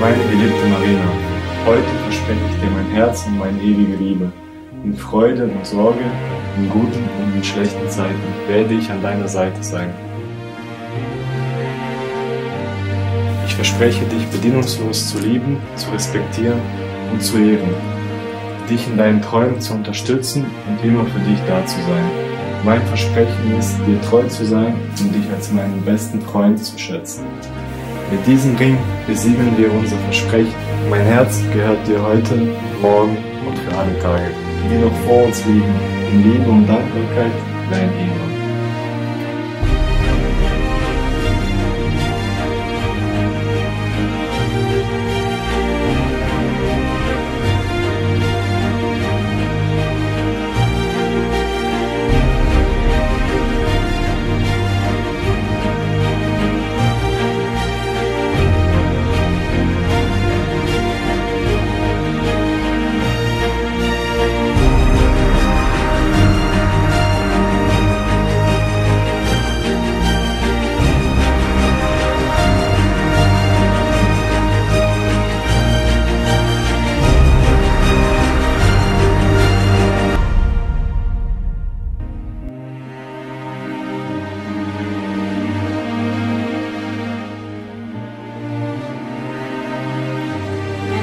Meine geliebte Marina, heute verspreche ich dir mein Herz und meine ewige Liebe. In Freude und Sorge, in guten und in schlechten Zeiten werde ich an deiner Seite sein. Ich verspreche dich bedingungslos zu lieben, zu respektieren und zu ehren, dich in deinen Träumen zu unterstützen und immer für dich da zu sein. Mein Versprechen ist, dir treu zu sein und dich als meinen besten Freund zu schätzen. Mit diesem Ring besiegeln wir unser Versprechen. Mein Herz gehört dir heute, morgen und für alle Tage, die noch vor uns liegen. In Liebe und Dankbarkeit, dein Ehemann.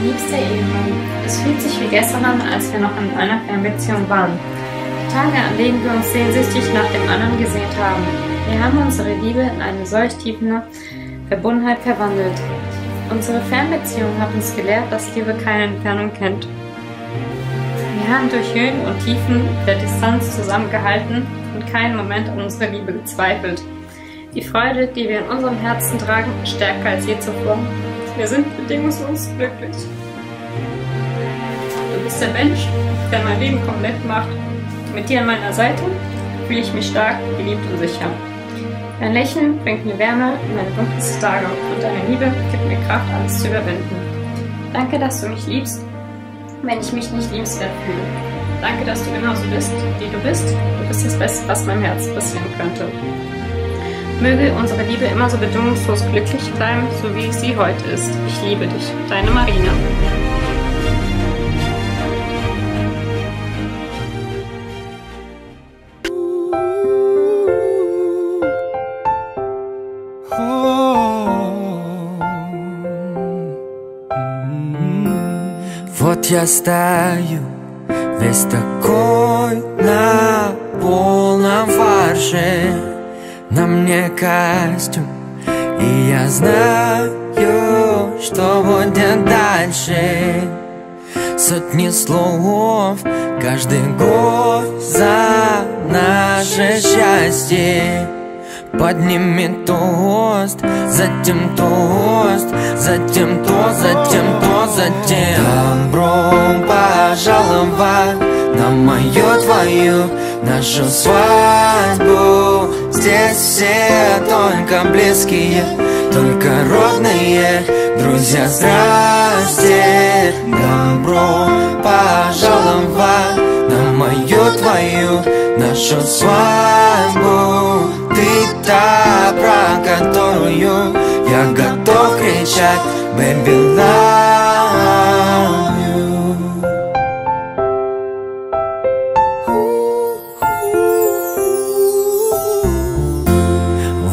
Liebster Ehemann, es fühlt sich wie gestern an, als wir noch in einer Fernbeziehung waren. Die Tage, an denen wir uns sehnsüchtig nach dem anderen gesehnt haben. Wir haben unsere Liebe in eine solch tiefe Verbundenheit verwandelt. Unsere Fernbeziehung hat uns gelehrt, dass Liebe keine Entfernung kennt. Wir haben durch Höhen und Tiefen der Distanz zusammengehalten und keinen Moment an unsere Liebe gezweifelt. Die Freude, die wir in unserem Herzen tragen, ist stärker als je zuvor. Wir sind bedingungslos glücklich. Du bist der Mensch, der mein Leben komplett macht. Mit dir an meiner Seite fühle ich mich stark, geliebt und sicher. Dein Lächeln bringt mir Wärme in meine dunkelsten Tage und deine Liebe gibt mir Kraft, alles zu überwinden. Danke, dass du mich liebst, wenn ich mich nicht liebenswert fühle. Danke, dass du immer so bist, wie du bist. Du bist das Beste, was meinem Herzen passieren könnte. Möge unsere Liebe immer so bedingungslos glücklich bleiben, so wie sie heute ist. Ich liebe dich, deine Marina. Вот я стою, весь такой на полном фарше. На мне костюм, и я знаю, что будет дальше. Сотни слов, каждый год за наше счастье. Поднимет тост, затем тост, затем тост, затем тост, затем добро пожаловать на мою, твою, нашу свадьбу. Здесь все только близкие, только родные, друзья, здрасте. Добро пожаловать на мою, твою, нашу свадьбу. Ты та, про которую я готов кричать, baby, love you.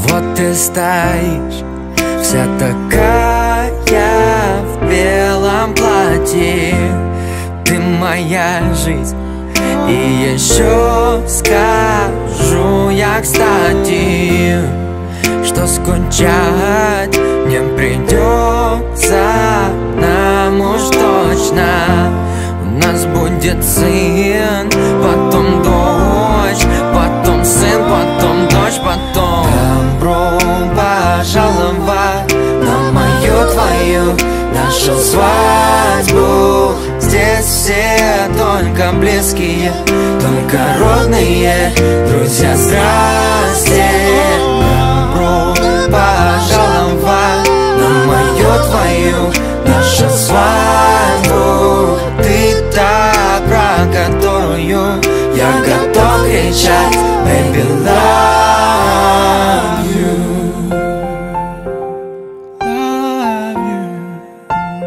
Вот ты стоишь, вся такая в белом платье. Ты моя жизнь. И еще скажу я, кстати, что скучать не придется нам уж точно. У нас будет сын, потом дочь, потом сын, потом дочь, потом добро пожаловать на мою, твою, нашу свадьбу. Здесь все только близкие, только родные, друзья, здрасте. Добро пожаловать на мою, твою, нашу свадьбу. Ты та, про которую я готов кричать, baby, love you. Love you.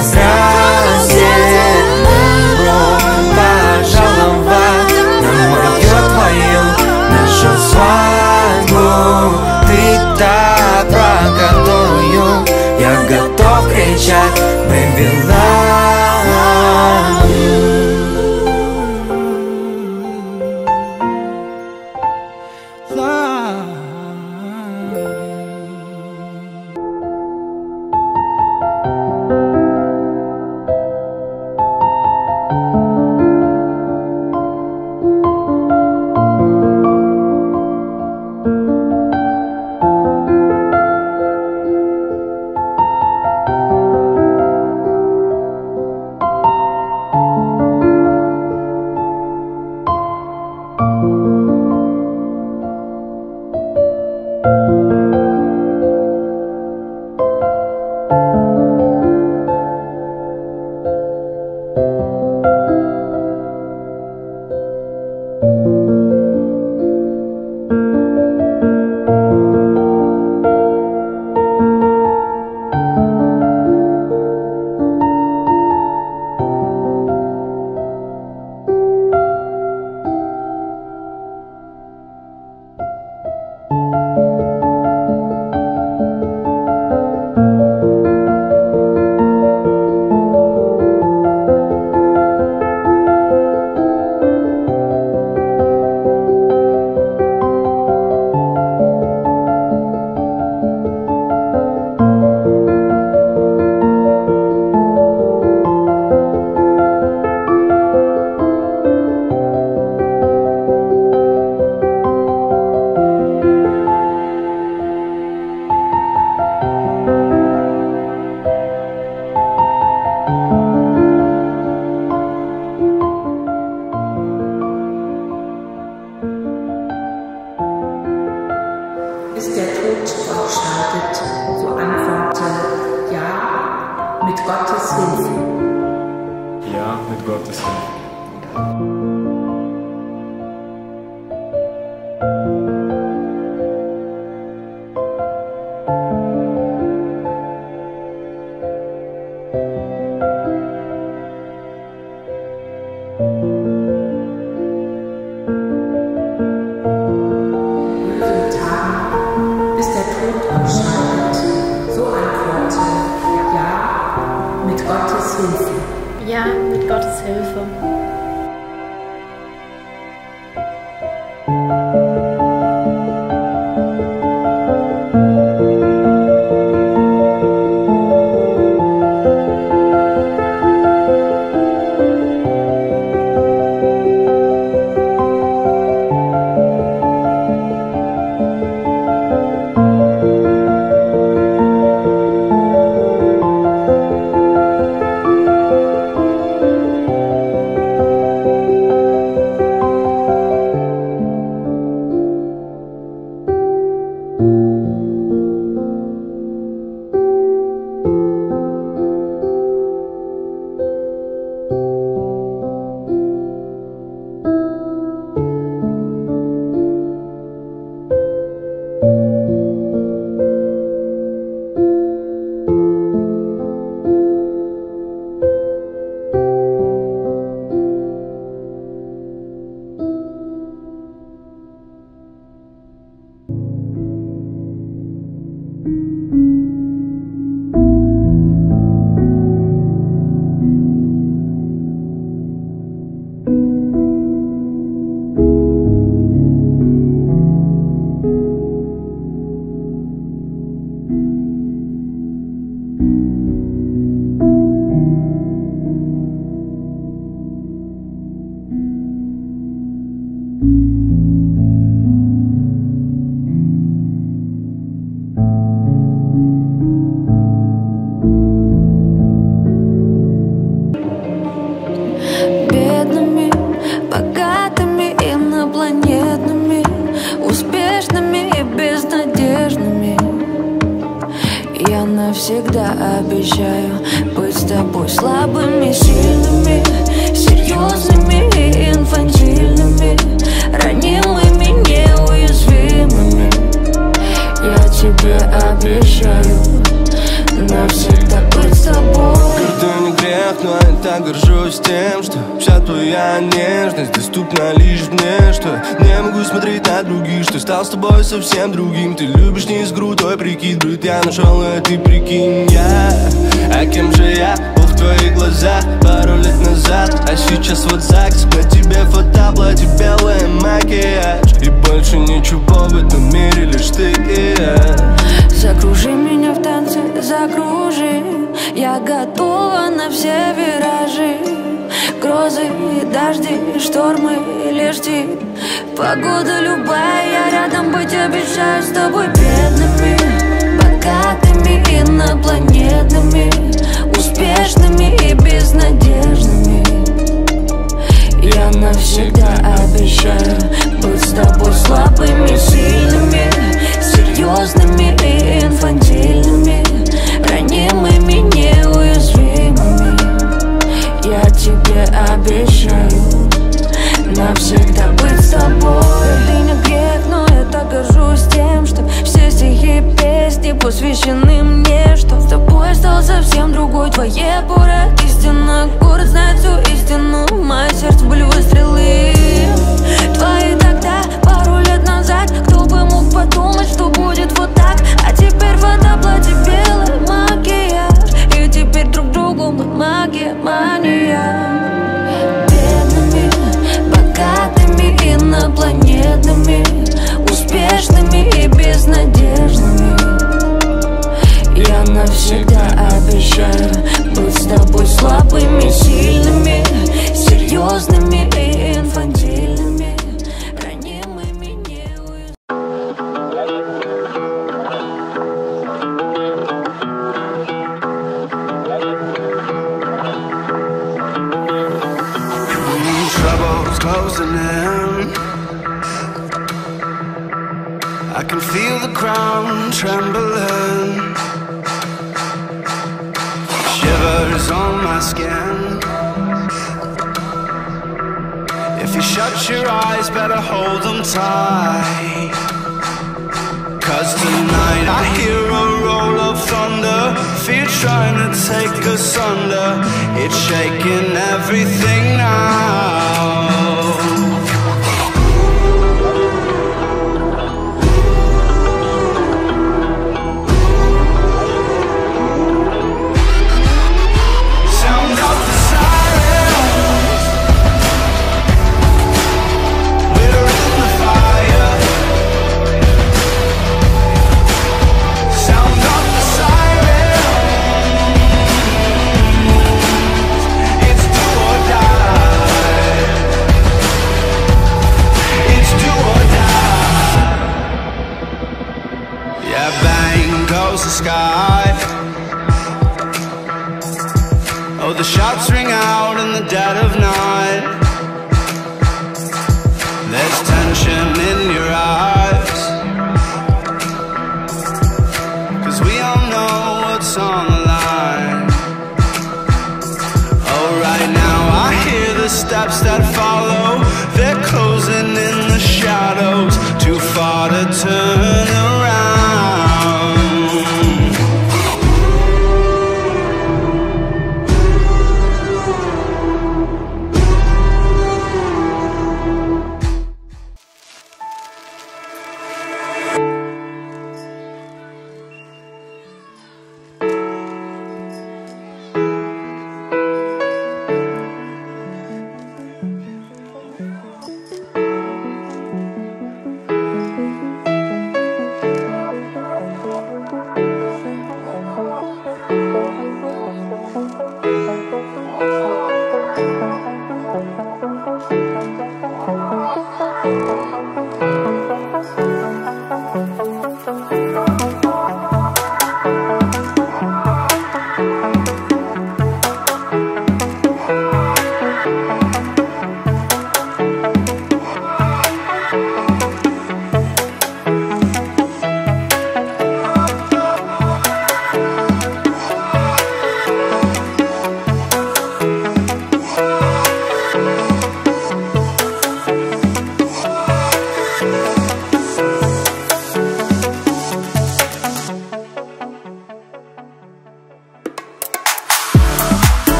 разразе добро пожаловать на мою твою нашу свадьбу. Ты та, про которую я готов кричать, baby, love you. Bis der Tod aufschreitet, so antworte ja, mit Gottes Hilfe. Ja, mit Gottes Hilfe. Ja, mit Gottes Hilfe. Навсегда обещаю быть с тобой слабыми, сильными, серьезными и инфантильными, ранимыми, неуязвимыми. Я тебе обещаю навсегда быть с тобой. но я так горжусь тем, что вся твоя нежность доступна лишь мне, что не могу смотреть на других, что стал с тобой совсем другим. Ты любишь не из крутой прикид, брат, я нашел, а ты прикинь, а кем же я был в твоих глазах пару лет назад, а сейчас вот ЗАГС, на тебе фото, платье белое, макияж, и больше ничего в этом мире, лишь ты и я. Закружи меня в танце, закружи. Я готова на все виражи. Грозы и дожди, штормы лишь ты. Погода любая, я рядом быть обещаю. С тобой бедными, богатыми, инопланетными, успешными и безнадежными. Я навсегда обещаю быть с тобой слабыми, сильными, серьезными и инфантильными, ранимыми, неуязвимыми. Я тебе обещаю навсегда быть с тобой. Ты не грех, но я так горжусь тем, что все стихи и песни посвящены мне, что с тобой стал совсем другой. Твоя пора истина, город знает всю истину, мое сердце были выстрелы твои тогда, пару лет назад. Кто бы мог подумать, что будет вот так? А теперь вода, платье белое, макияж, и теперь друг другу мы магия, мания. Бедными, богатыми, инопланетными, успешными и безнадежными. Я навсегда обещаю быть с тобой слабыми, сильными, серьезными и инфантильными, ранимыми, неуязвимыми. Trouble's closing in. I can feel the ground trembling. Shivers on my skin. If you shut your eyes, better hold them tight. 'Cause tonight I hear a roll of thunder, fear trying to take us under. It's shaking everything now. The sky. Oh, the shots ring out in the dead of night. There's tension in your eyes, 'cause we all know what's on the line. Oh, right now I hear the steps that follow. They're closing in the shadows, too far to turn around.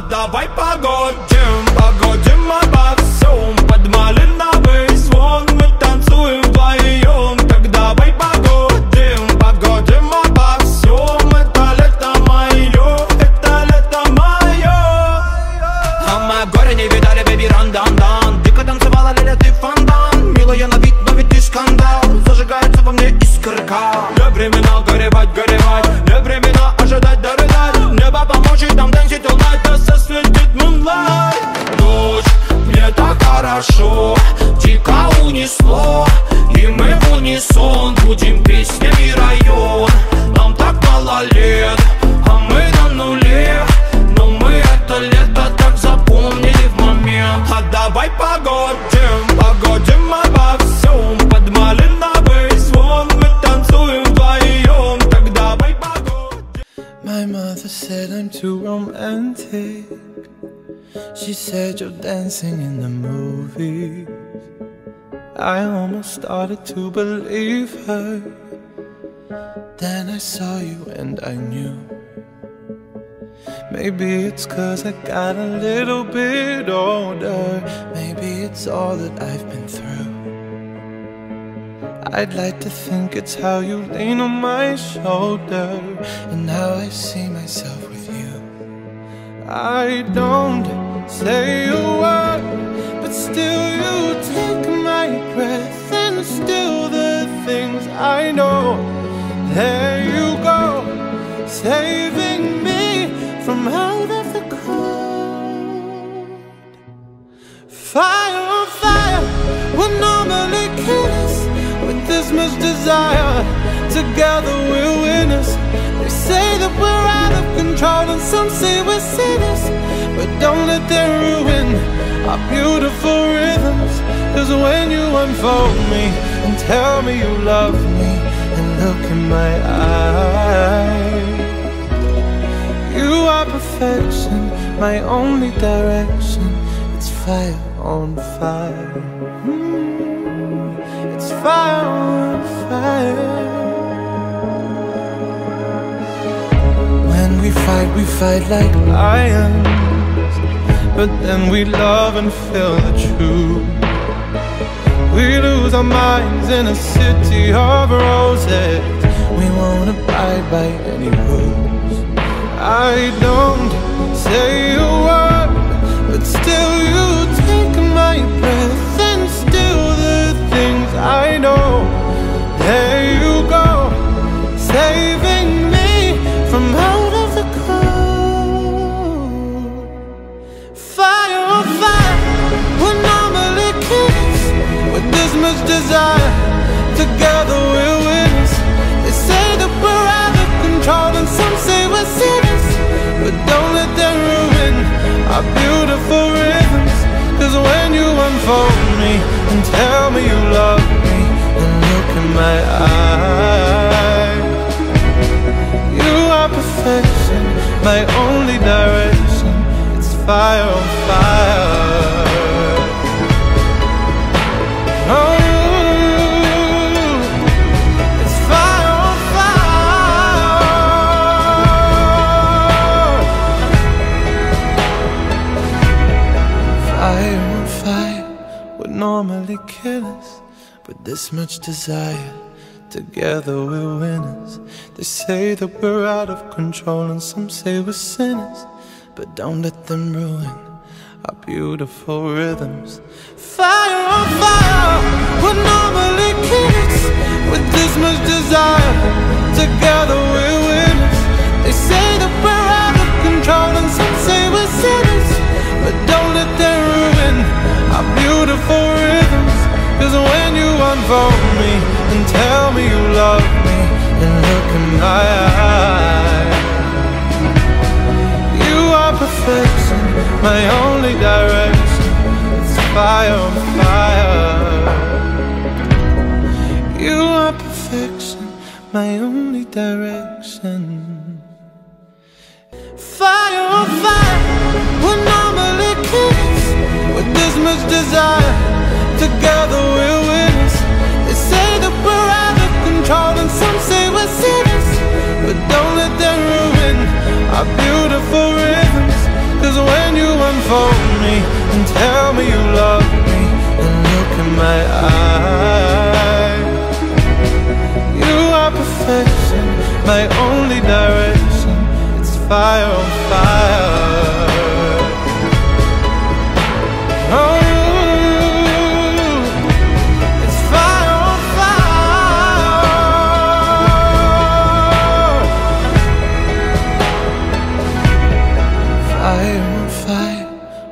давай погодим, погодим обо всем. Под малиновый звон мы танцуем вдвоем. Так давай погодим, погодим обо всем. Это лето мое, это лето мое. А мы горе не видали, бэби, ран-дан-дан. Дико танцевала лиля, ты фонтан. Милая на вид, но ведь ты скандал. Зажигается во мне искорка. Не времена горевать, горевать. Не времена ожидать, дорыдать. Небо поможет нам танцить all night. Да засветит moonlight. Ночь, мне так хорошо. Дико унесло. И мы в унисон будем песнями район. Нам так мало лет, а мы на нуле. Но мы это лето так запомнили в момент. А давай погодим, погодим обо всем. Под малиновый звон мы танцуем вдвоем. Так давай погодим. My mother said I'm too romantic. She said you're dancing in the movies. I almost started to believe her. Then I saw you and I knew. Maybe it's 'cause I got a little bit older. Maybe it's all that I've been through. I'd like to think it's how you lean on my shoulder and how I see myself with you. I don't say a word, but still you take my breath and still the things I know. There you go, saving me from out of the cold. Fire on fire, we're normally killers. With this much desire, together we're winners. They say that we're out of control and some say we're sinners. But don't let them ruin our beautiful rhythms. 'Cause when you unfold me and tell me you love me and look in my eyes, you are perfection, my only direction. It's fire on fire. It's fire on fire. When we fight like lions. But then we love and feel the truth. We lose our minds in a city of roses. We won't abide by any rules. I don't say a word, but still you take my breath and still the things I know. There you go, saving me from out of the cold. Fire on fire, we're normally kids with this much desire. Together we're winners. They say that we're out of control and some say we're sinners. But don't let them ruin our beautiful rhythms. 'Cause when you unfold me and tell me you love me and look in my eyes, you are perfection, my only direction. It's fire on fire. Oh, it's fire on fire. Fire on fire would normally kill us, but this much desire, together we're winners. They say that we're out of control and some say we're sinners. But don't let them ruin our beautiful rhythms. Fire on fire, we're normally kids with this much desire. Together we're winners. They say that we're out of control and some say we're sinners. But don't let them ruin our beautiful rhythms. 'Cause when you unfold me and tell me you love me and look in my eyes, you are perfection, my only direction. It's fire on fire. You are perfection, my only direction. Fire on fire, we're normally kids with this much desire. Together we're winners. They say that we're out of control and some say we're sinners. But don't let them ruin our beautiful rhythms. 'Cause when You are perfection, my only direction. It's fire on fire. Oh, it's fire on fire. Fire on fire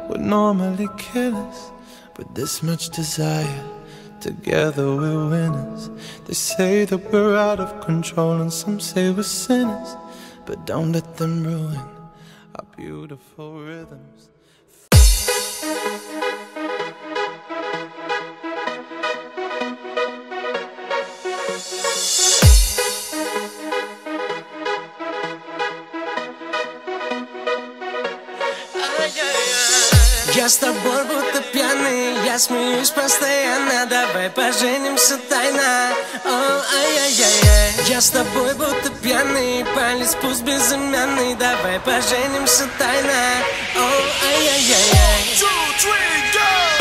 would normally kill us, but this much desire, together we're winners. They say that we're out of control and some say we're sinners, but don't let them ruin our beautiful rhythms. Я с тобой будто пьяный, я смеюсь постоянно. Давай поженимся тайно. О, ай-яй-яй-яй. Я с тобой будто пьяный, палец пусть безымянный. Давай поженимся тайно. О, ай-яй-яй-яй. 2, 3, go!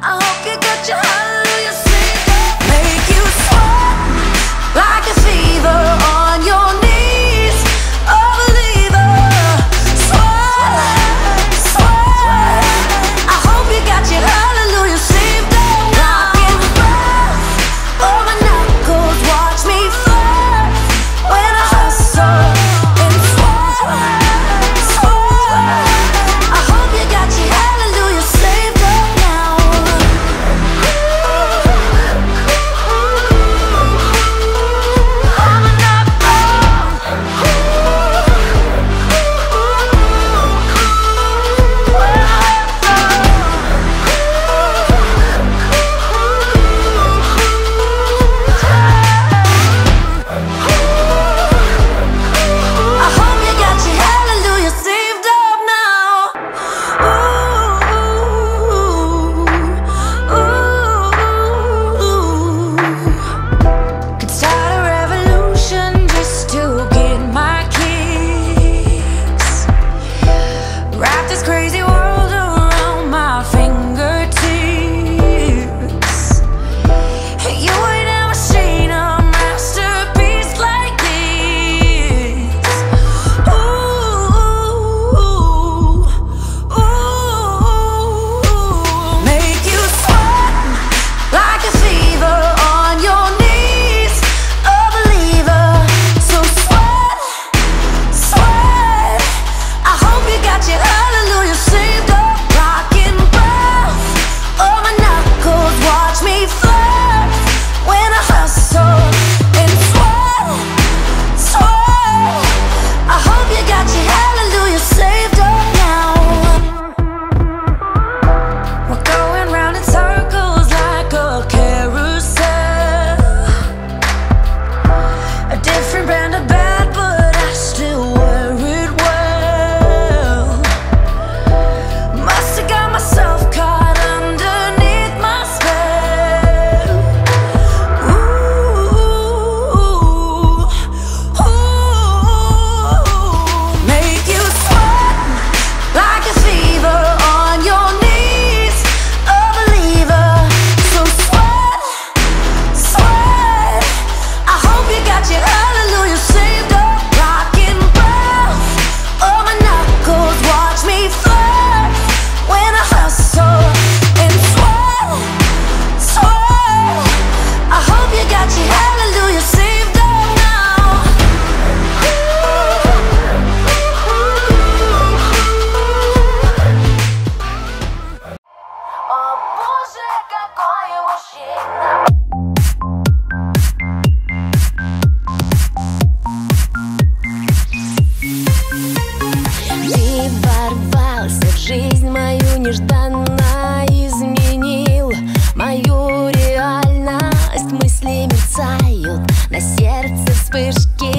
I hope you got your hallelujah saved up. Make you sweat like a fever on your knees. A believer. Sweat, sweat. I hope you got your hallelujah saved up. Rockin' breath over my knuckles. Watch me flirt when I hustle and sweat, sweat. I hope you got your hallelujah saved up now. I hope you got your hallelujah saved up now. Could start a revolution just to get my kicks. Wrap this crazy world around my fingertips. You ain't never seen a masterpiece like this. Make you sweat like a fever on your knees. A believer, so sweat, sweat. I hope you got your hallelujah saved up. Rockin' breath over my knuckles. Watch me flirt when I hustle and sweat, sweat. I hope you got your hallelujah saved up now. We're going round in circles like a carousel. A different brand of bad, but I still wear it well. Must've got myself caught underneath my spell. Make you sweat like a fever on your knees. A believer, so sweat, sweat. I hope you got your hallelujah saved up. Rockin' breath over my knuckles. Watch me flirt when I hustle and sweat, sweat. I hope you got your hallelujah saved up now. О боже, какой мужчина! Ты ворвался в жизнь мою нежданно, изменил мою реальность. Мысли мерцают, на сердце вспышки,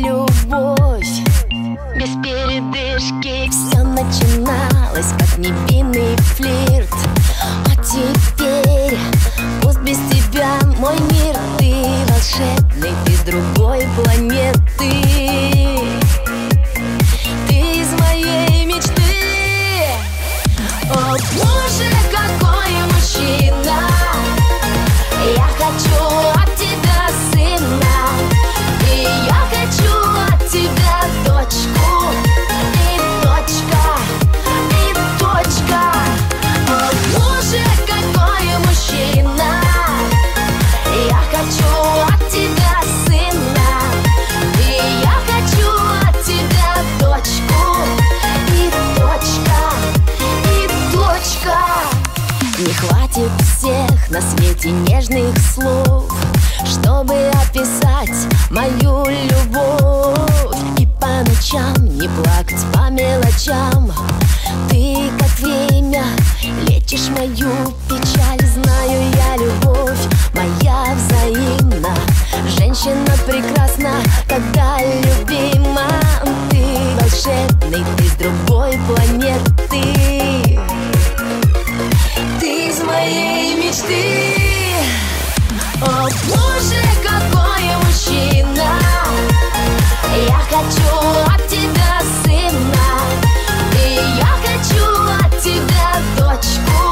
любовь без передышки. Все начиналось как невинный флирт, а теперь пусть без тебя мой мир. Ты волшебный, ты с другой планеты. Ты из моей мечты. О боже, какой мужчина! Я хочу от тебя сына, и я хочу от тебя дочку. И точка, и точка. О боже, какой мужчина! Я хочу от тебя сына, и я хочу от тебя дочку. И точка, и точка. Не хватит всех на свете нежных слов, чтобы описать мою любовь. И по ночам не плакать по мелочам. Ты как время лечишь мою печаль. Знаю я, любовь моя взаимна. Женщина прекрасна, когда любима. Ты волшебный, ты с другой планеты. Ты из моей мечты. О боже, какой мужчина! Я хочу от тебя сына, и я хочу от тебя дочку.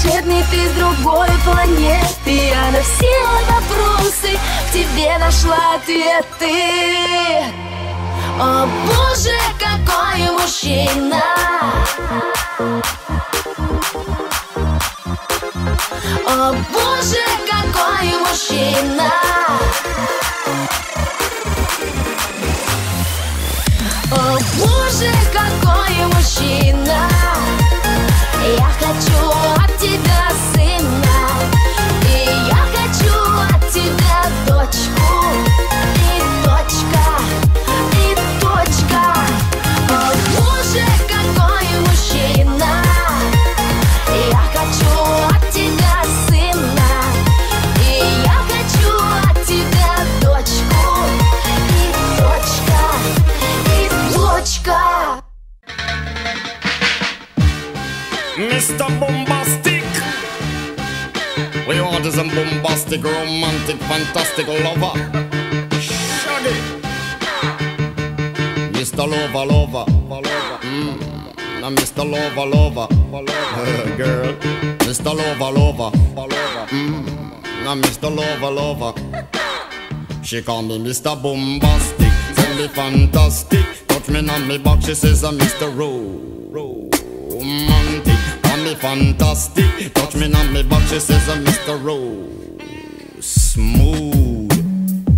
Нет, не ты с другой планеты, я на все вопросы в тебе нашла ответы. О боже, какой мужчина! О боже, какой мужчина! О боже, какой мужчина! Я хочу от тебя сына, и я хочу от тебя дочку, и точка, и точка. О боже, какой мужчина! Я хочу от тебя сына, и я хочу от тебя дочку, и точка, и точка. Mr. Bombastic, we want is a bombastic, romantic, fantastic lover. Shaggy, Mr. Lover, lover, now Mr. Lover, lover, girl, Mr. Lover, lover, now Mr. Lover, lover. She call me Mr. Bombastic, tell me fantastic, touch me on me back, she says I'm Mr. Romantic. Me fantastic, touch me on me back, she says I'm Mr. Rose. Smooth,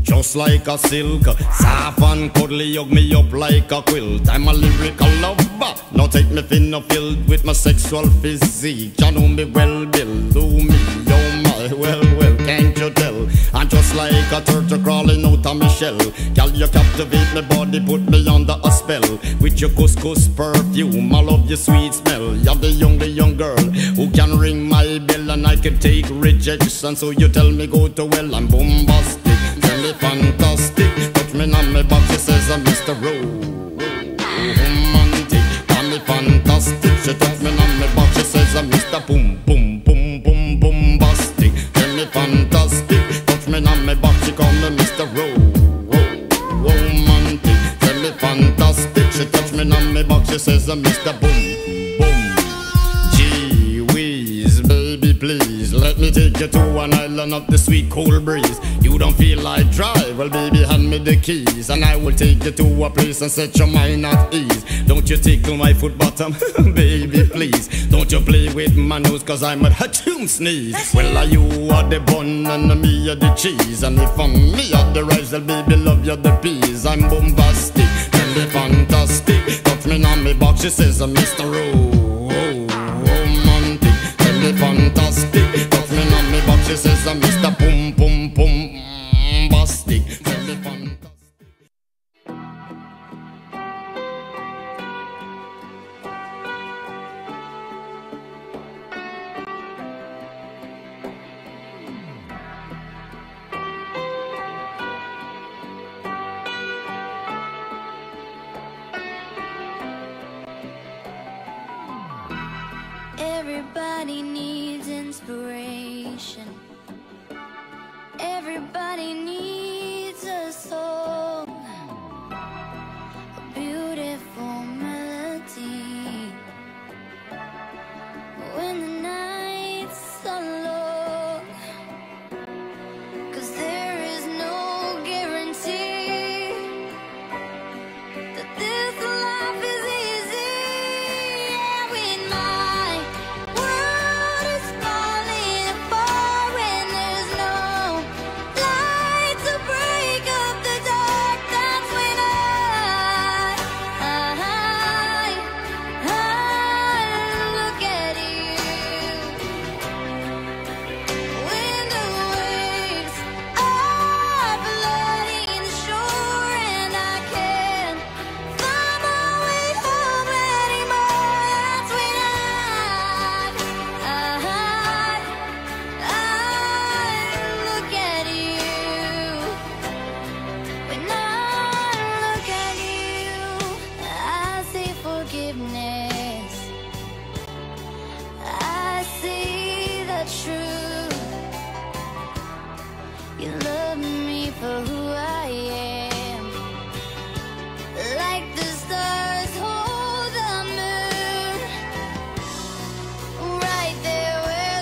just like a silk, soft and cuddly, hug me up like a quilt. I'm a lyrical lover, now take me thin or filled with my sexual physique. You know me well, Bill, do me, oh my, well, can't you tell? I'm just like a turtle crawling out of my shell. Girl, you captivate my body, put me under a spell. With your couscous perfume, I love your sweet smell. You're the young girl who can ring my bell, and I can take rejection. So you tell me go to well, I'm bombastic, tell me fantastic, touch me on my back, she says I'm Mr. Romantic. Tell me fantastic, she touch me on my back, she says I'm Mr. Boom, boom, boom, boom, bombastic. Tell me fantastic, touch me on my back, she call me Mr. Romantic. Tell me fantastic, she touch me on my back, she says I'm Mr. Boom, boom. Gee whiz, baby please, let me take you to an island of the sweet cool breeze. You don't feel like drive, well baby hand me the keys, and I will take you to a place and set your mind at ease. Don't you tickle my foot bottom, baby please. Don't you play with my nose, cause I'm a hatchoon sneeze. Well are you are the bun and me are the cheese, and if I'm me are the rice, well baby love you the peas. I'm bombastic, tell me fantastic, touch me on me box, she says I'm Mr. Romantic. Tell me fantastic, touch me on me box, she says I'm Mr. Boom boom boom bastic. Tell me fantastic. Everybody needs inspiration. Everybody needs a song, a beautiful melody. When the nights are long, 'cause there is no guarantee that this life is easy. Yeah, when my world is falling apart, when there's no light to break up the dark, that's when I look at you. When the waves are flooding the shore and I can't find my way home anymore, that's when I look at you. When I look at you, I see forgiveness. I see the truth. You love me for who I am, like the stars hold the moon, right there where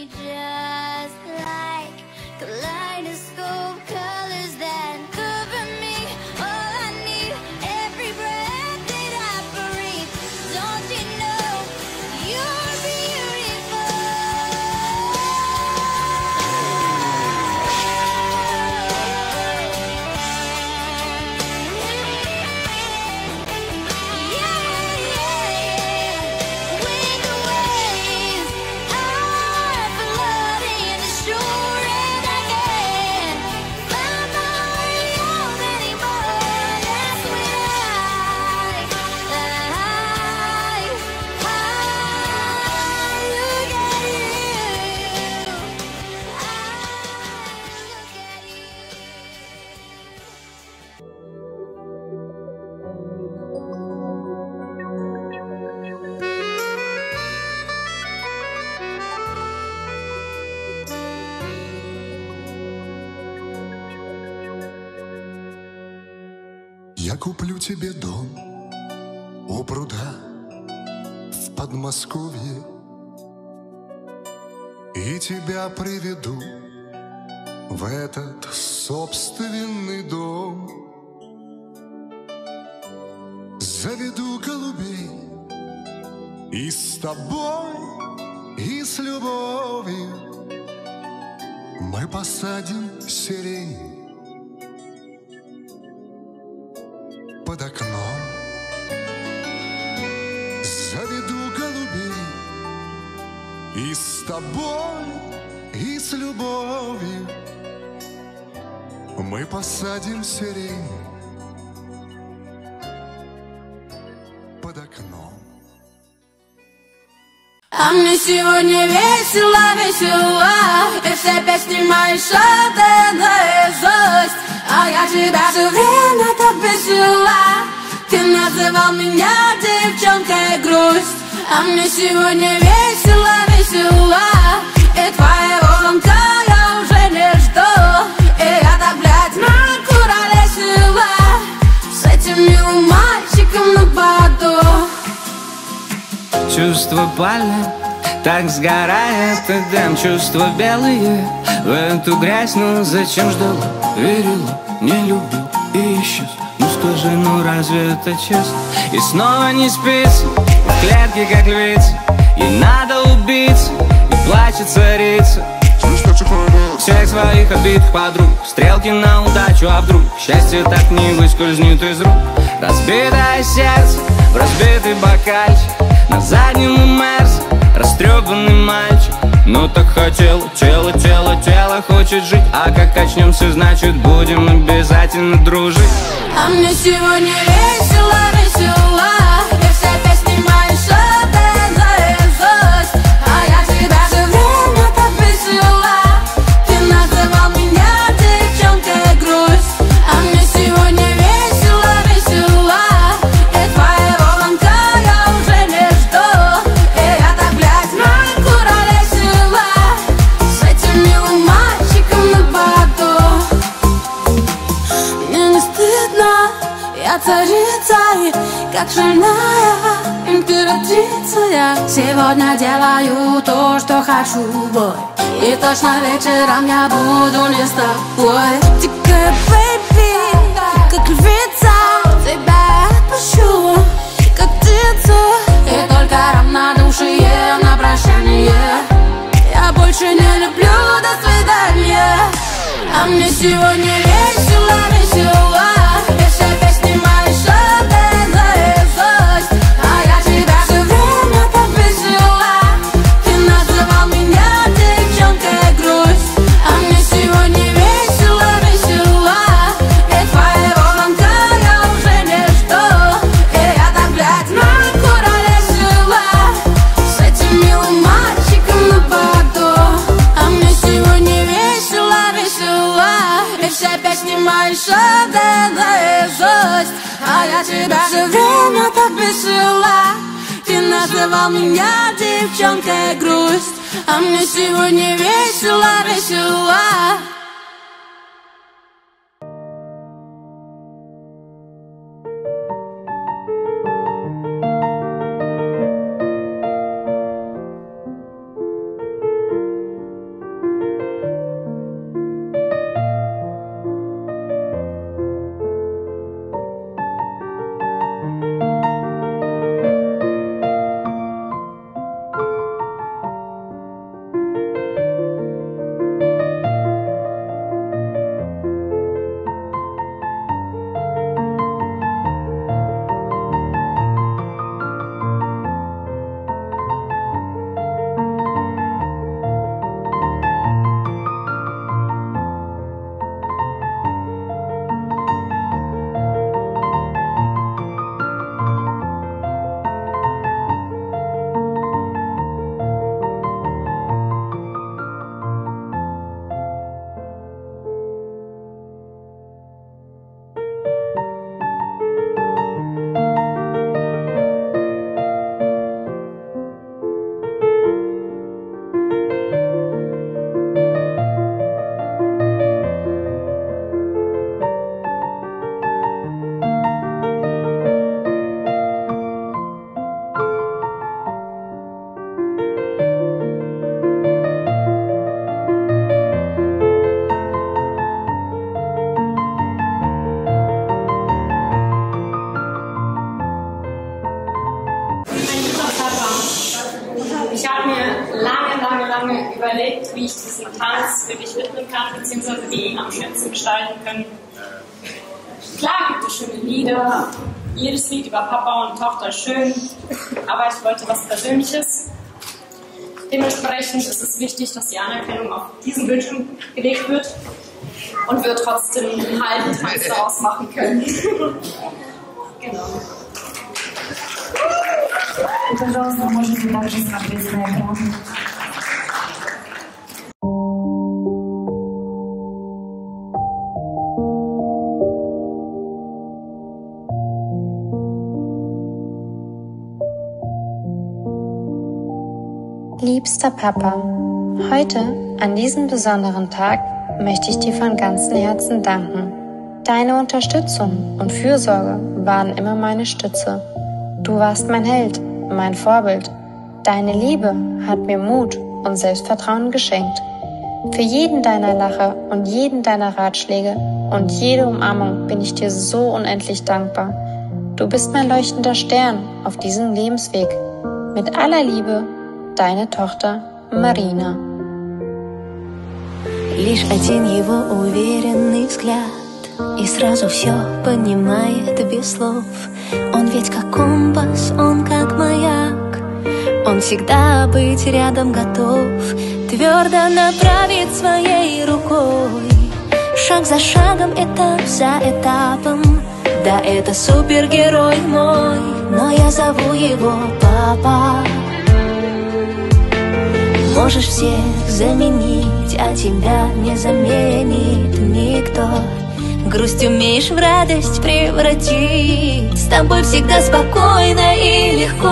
me just like kaleidoscope colors that cover me. All I need, every breath that I breathe. Don't you know you're beautiful? Yeah, yeah. When the waves are flooding the shore and I can't find my way home anymore, that's when I look at you. Я куплю тебе дом у пруда в Подмосковье и тебя приведу в этот собственный дом. Заведу голубей и с тобой, и с любовью мы посадим сирень под окном. Заведу голубей и с тобой, и с любовью мы посадим сирень под окном. А мне сегодня весело, весело, и все песни мои шаты наизусть. А я тебя все время так весела. Ты называл меня девчонкой грусть. А мне сегодня весело, весело, и твоего звонка я уже не жду. И я так, блядь, накуролесила с этим милым мальчиком на боду. Чувства палят, так сгорает и дым. Чувства белые в эту грязь. Ну зачем ждала, верила, не любил и исчез. Ну скажи, ну разве это честно? И снова не спится, в клетке как львица. Ей надо убиться, и плачет царица. Всех своих обидных подруг, стрелки на удачу, а вдруг счастье так не выскользнет из рук. Разбитое сердце в разбитый бокальчик, на заднем у Мерса растрепанный мальчик. Ну так хотел, тело, тело, тело хочет жить. А как очнемся, значит будем обязательно дружить. А мне сегодня весело, весело, и все песни мои шаты наизусть. А я тебя все время так весела. Ты называл меня девчонкой грусть. А мне сегодня весело, весело, и твоего звонка я уже не жду. И я так, блядь, накуролесила с этим милым мальчиком на боду. Мне не стыдно, я царица, и как шальная императрица я сегодня делаю то, что хочу, бой. И точно вечером я буду не с тобой. Дикая бэйби, как львица, тебя отпущу, как птицу. И только равнодушие на прощание. Я больше не люблю, до свидания. А мне сегодня весело, весело, и все песни мои шаты наизусть. А я тебя все время так весела. Ты называл меня девчонкой грусть. А мне сегодня весело, весело, и твоего звонка я уже не жду. И я так, блядь, накуролесила с этим милым мальчиком на боду. А мне сегодня весело, весело, и все песни мои шаты наизусть. А я тебя все время так весела. Ты называл меня девчонкой грусть. А мне сегодня весело, весело. wie ich diesen Tanz wirklich widmen kann, beziehungsweise wie ihn am schönsten gestalten können. Klar gibt es schöne Lieder, jedes Lied über Papa und Tochter ist schön, aber ich wollte was Persönliches. Dementsprechend ist es wichtig, dass die Anerkennung auf diesen Bildschirm gelegt wird und wir trotzdem einen halben Tanz daraus machen können. Genau. И, пожалуйста, можете также смотреть на экран. Liebster Papa, heute, an diesem besonderen Tag, möchte ich dir von ganzem Herzen danken. Deine Unterstützung und Fürsorge waren immer meine Stütze. Du warst mein Held, mein Vorbild. Deine Liebe hat mir Mut und Selbstvertrauen geschenkt. Für jeden deiner Lacher und jeden deiner Ratschläge und jede Umarmung bin ich dir so unendlich dankbar. Du bist mein leuchtender Stern auf diesem Lebensweg. Mit aller Liebe, deine Tochter Marina. Лишь один его уверенный взгляд, и сразу все понимает без слов. Он ведь как компас, он как маяк, он всегда быть рядом готов, твердо направит своей рукой, шаг за шагом, этап за этапом. Да, это супергерой мой, но я зову его папа. Можешь всех заменить, а тебя не заменит никто. Грусть умеешь в радость превратить, с тобой всегда спокойно и легко.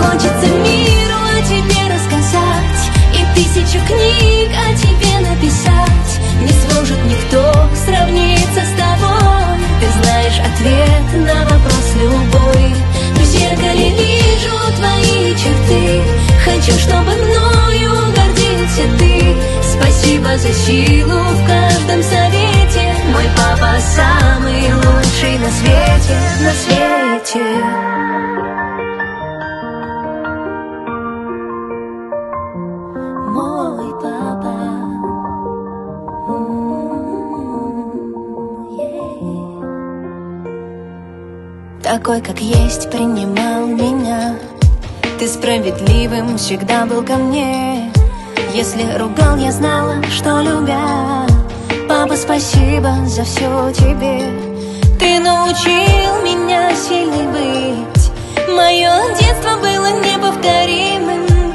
Хочется миру о тебе рассказать и 1000 книг о тебе написать. Не сможет никто сравниться с тобой. Ты знаешь ответ на вопрос любой. В зеркале вижу твои черты. Хочу, чтобы мною гордился ты. Спасибо за силу в каждом совете. Мой папа самый лучший на свете, на свете. Мой папа. Такой, как есть, принимал меня. Ты справедливым всегда был ко мне. Если ругал, я знала, что любя. Папа, спасибо за все тебе. Ты научил меня сильной быть. Мое детство было неповторимым.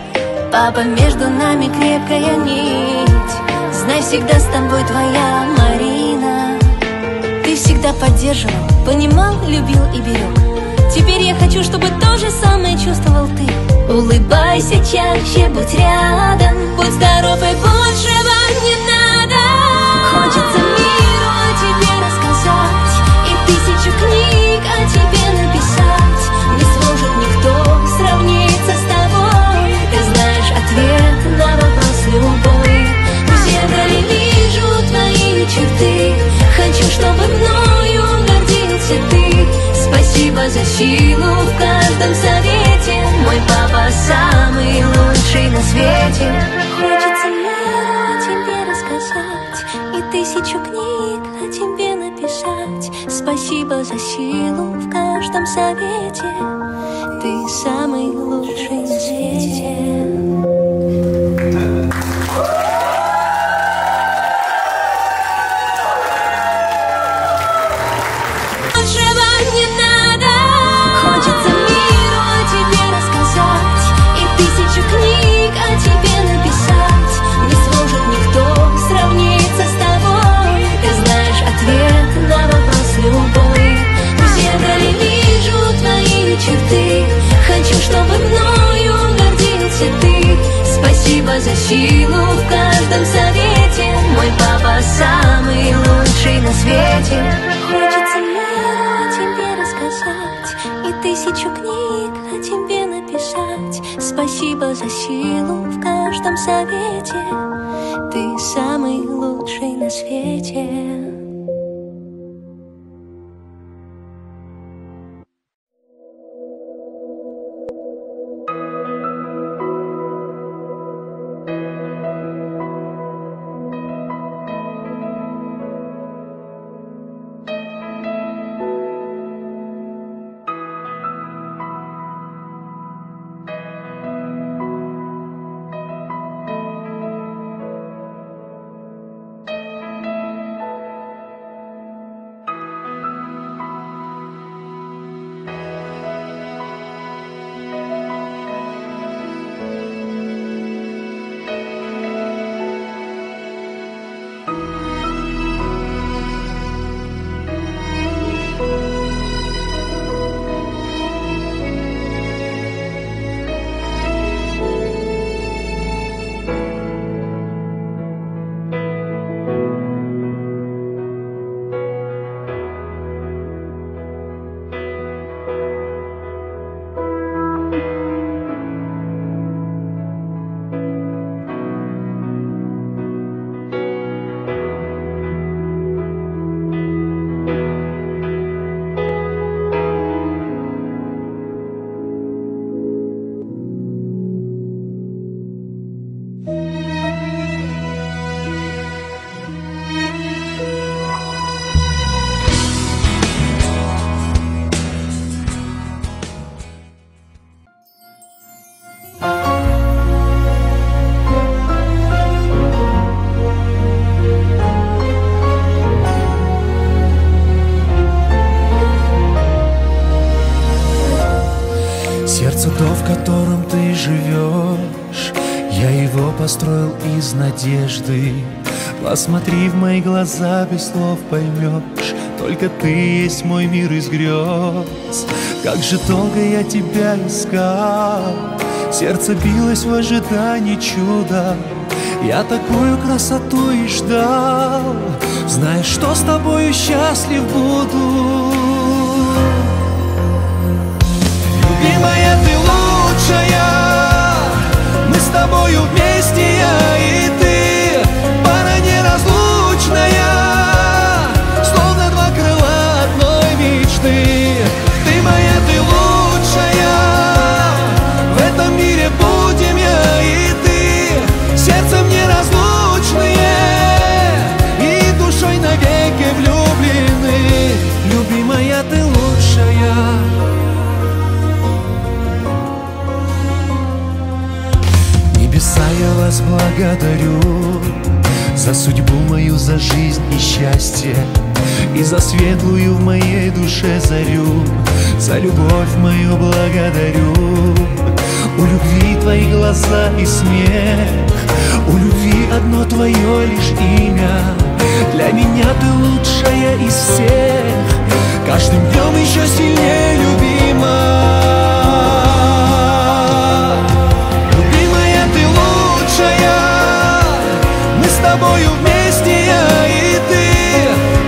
Папа, между нами крепкая нить. Знай, всегда с тобой твоя Марина. Ты всегда поддерживал, понимал, любил и берег. Теперь я хочу, чтобы то же самое чувствовал ты. Улыбайся чаще, будь рядом. Будь здоров и большего не надо. Хочется миру о тебе рассказать и 1000 книг о тебе написать. Не сможет никто сравниться с тобой. Ты знаешь ответ на вопрос любой. В зеркале вижу твои черты. Хочу, чтобы мною гордился ты. Спасибо за силу в каждом совете. Мой папа самый лучший на свете. Хочется миру о тебе рассказать и 1000 книг о тебе написать. Спасибо за силу в каждом совете. Ты самый лучший на свете. Чтобы мною гордился ты. Спасибо за силу в каждом совете. Мой папа самый лучший на свете. Хочется миру о тебе рассказать и 1000 книг о тебе написать. Спасибо за силу в каждом совете. Ты самый лучший на свете. из надежды. Посмотри в мои глаза, без слов поймешь. Только ты есть мой мир из грез. Как же долго я тебя искал, сердце билось в ожидании чуда. Я такую красоту и ждал, знаешь, что с тобою счастлив буду. Любимая, ты лучшая, мы с тобою вместе, я и ты, пара неразлучная, словно два крыла одной мечты. Ты моя, ты лучшая, в этом мире будем я и ты, сердцем неразлучные и душой навеки влюблены. Любимая, ты лучшая. Небеса, я вас благодарю за судьбу мою, за жизнь и счастье, и за светлую в моей душе зарю, за любовь мою благодарю. У любви твои глаза и смех, у любви одно твое лишь имя. Для меня ты лучшая из всех, каждым днем еще сильнее любима. Любимая, ты лучшая, мы с тобою вместе, я и ты,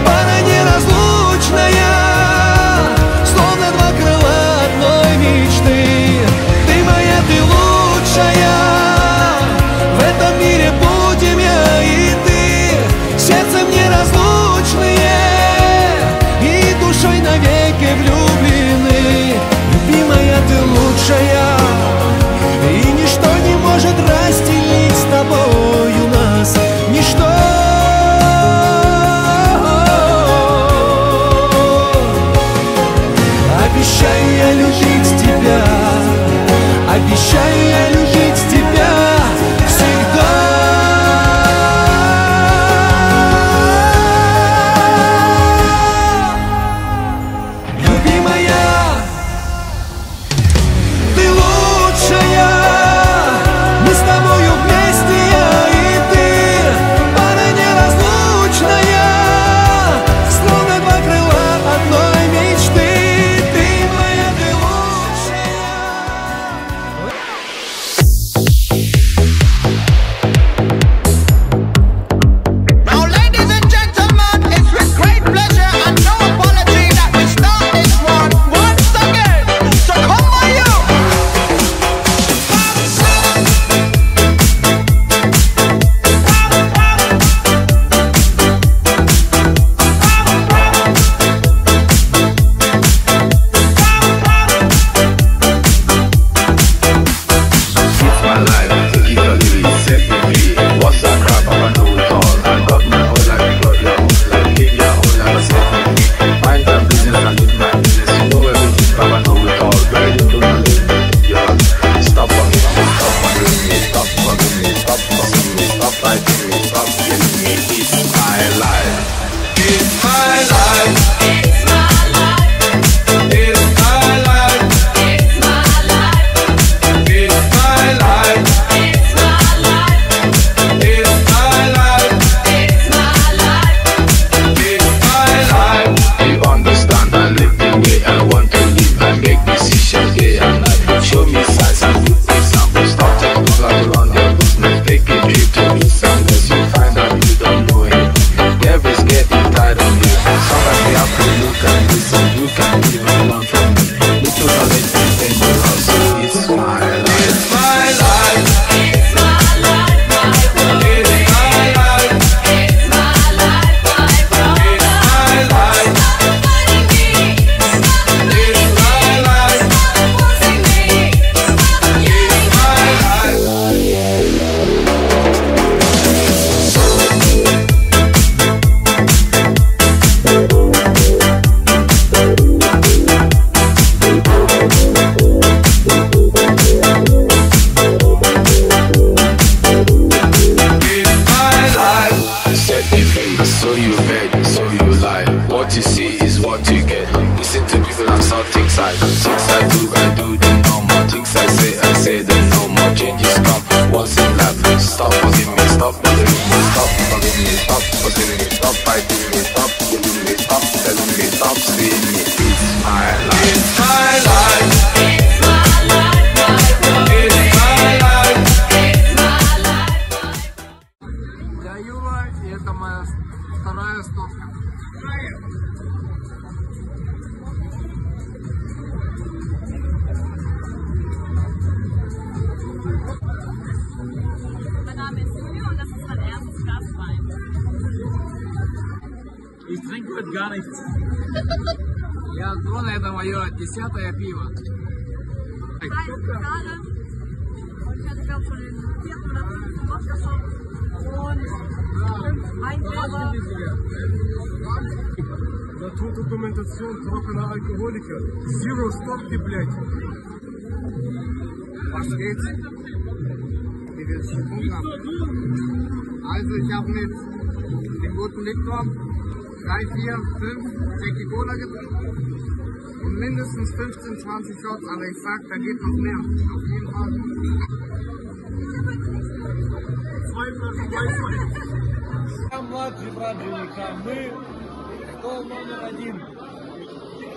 пара неразлучная, словно два крыла одной мечты. Ты моя, ты лучшая, в этом мире будем я и ты, сердцем неразлучные и душой навеки влюблены. Любимая, ты лучшая, и ничто не может разделить с тобою нас, ничто. Обещаю я любить тебя, обещаю я любить тебя всегда. Любимая, ты лучшая, мы с тобою вместе, я и ты, пара неразлучная, словно два крыла одной мечты. Ты моя, ты лучшая. Now, ladies and gentlemen, it's with great pleasure and no apology that we start this one once again. So come on, you. It's my life, take it or leave it, set me free. What's that crap, I know it all. I got my own life, you got your own life. Keep your own life, set me free. Mind my business and live my business. You know everything, but I know it all. Girl, you don't know it, yeah. Stop bugging me, stop bugging me, stop bugging me, stop bugging me, stop fighting me, stop killing me. It's my life. It's my life. It's my life. It's my life. It's my life. It's my life. It's my life. It's my life. It's my life. It's my life. You understand? I live the way I want to live. I make decisions day and night. Show me signs and good examples. Stop taking people around your business. Take a trip to meet someone. You find out you don't know him. Never getting tired of you. Somebody have to stop, telling me stop, loving me stop, forcing me stop, fighting me stop, giving me stop, telling me stop, seeing me. It's my life. It's my life. It's my life, my life. It's my life. It's my life. Я Юра, и это моя вторая стопка. Ich trinke heute gar nichts. Ja, Drohne, это мое 10-е пиво. Und ich hatte glaube schon den 4. oder 5. Wassershop und Weingläser. Naturdokumentation, trockener Alkoholiker. Zero Stop, die Blech. Was geht's? Die will Hunger haben. Also ich habe mit dem guten Viktor 3, 4, 5 Jackie Cola getrunken und mindestens 15, 20 Shots, aber ich sag, da geht noch mehr. Auf jeden Fall. 2 Flaschen Weißwein. Я младший брат жениха. Мы стол номер 1.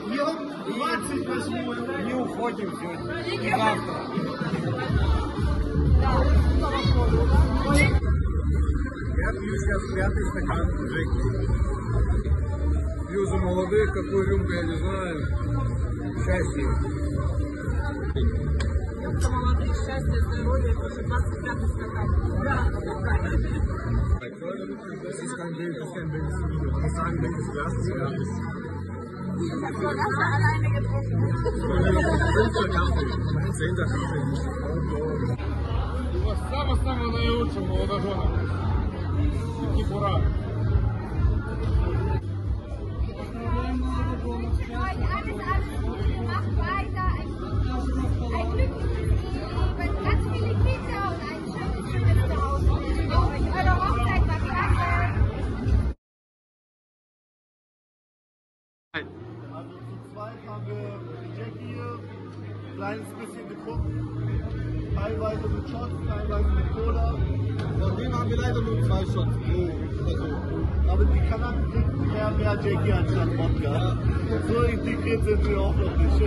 И 28 не уходим сегодня. И завтра. Я пью сейчас 5-й стакан Джеки. Пью за молодых, какую рюмку я не знаю. Счастье. За молодых, счастье, здоровье, это уже 25-й стакан. Да. Das ist kein Bild, das ist kein Bild. Ich muss sagen, wenn das erste Jahr ist. Ich hab schon ganz alleine getrunken. 10-er Kaffee. У вас самого наилучшего молодожена. И пора. Eure Hochzeit war klasse. Also zu zweit haben wir Jackie hier, ein kleines bisschen getrunken, teilweise mit Shots, teilweise mit Cola. Von dem haben wir leider nur 2 Shots pro Person. Aber die Kanaken trinken mehr Jackie anstatt Wodka. So integriert sind wir auch noch nicht.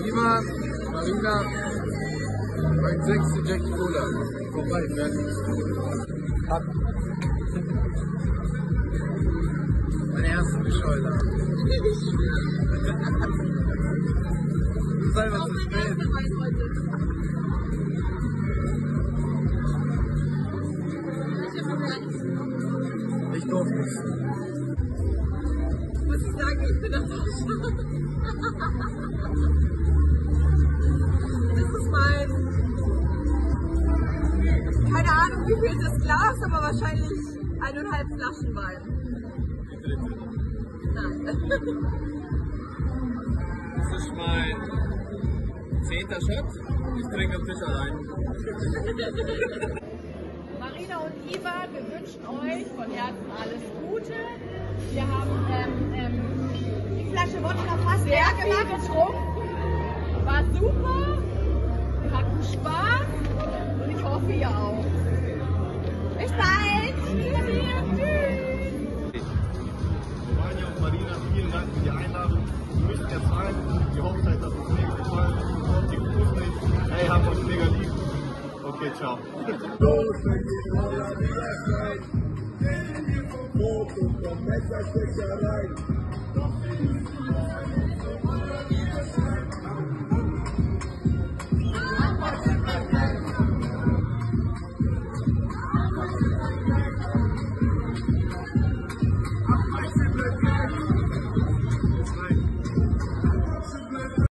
Lieber Marina, mein 6. Jackie Cola. Vorbei, fertig. Meine erste Bescheuder. Sei was zu spät. Ich durfte nicht. Muss ich sagen, ich bin das auch schon. Das ist mein, keine Ahnung wie viel das Glas, aber wahrscheinlich 1,5 Flaschen Wein. Nein. Das ist mein 10. Shot. Ich trinke am Tisch allein. Marina und Ivan, wir wünschen euch von Herzen alles Gute. Wir haben die Flasche Wodka fast leer gemacht, getrunken. War super. Wir hatten Spaß und ich hoffe ihr auch. Bis bald. Tschüss. Anja und Marina, vielen Dank für die Einladung. Wir müssen jetzt rein. Die Hochzeit hat uns mega gefallen. Und die Kunden, hey, haben uns mega lieb. Okay, ciao. Foto, komm, Messer, Stecherei.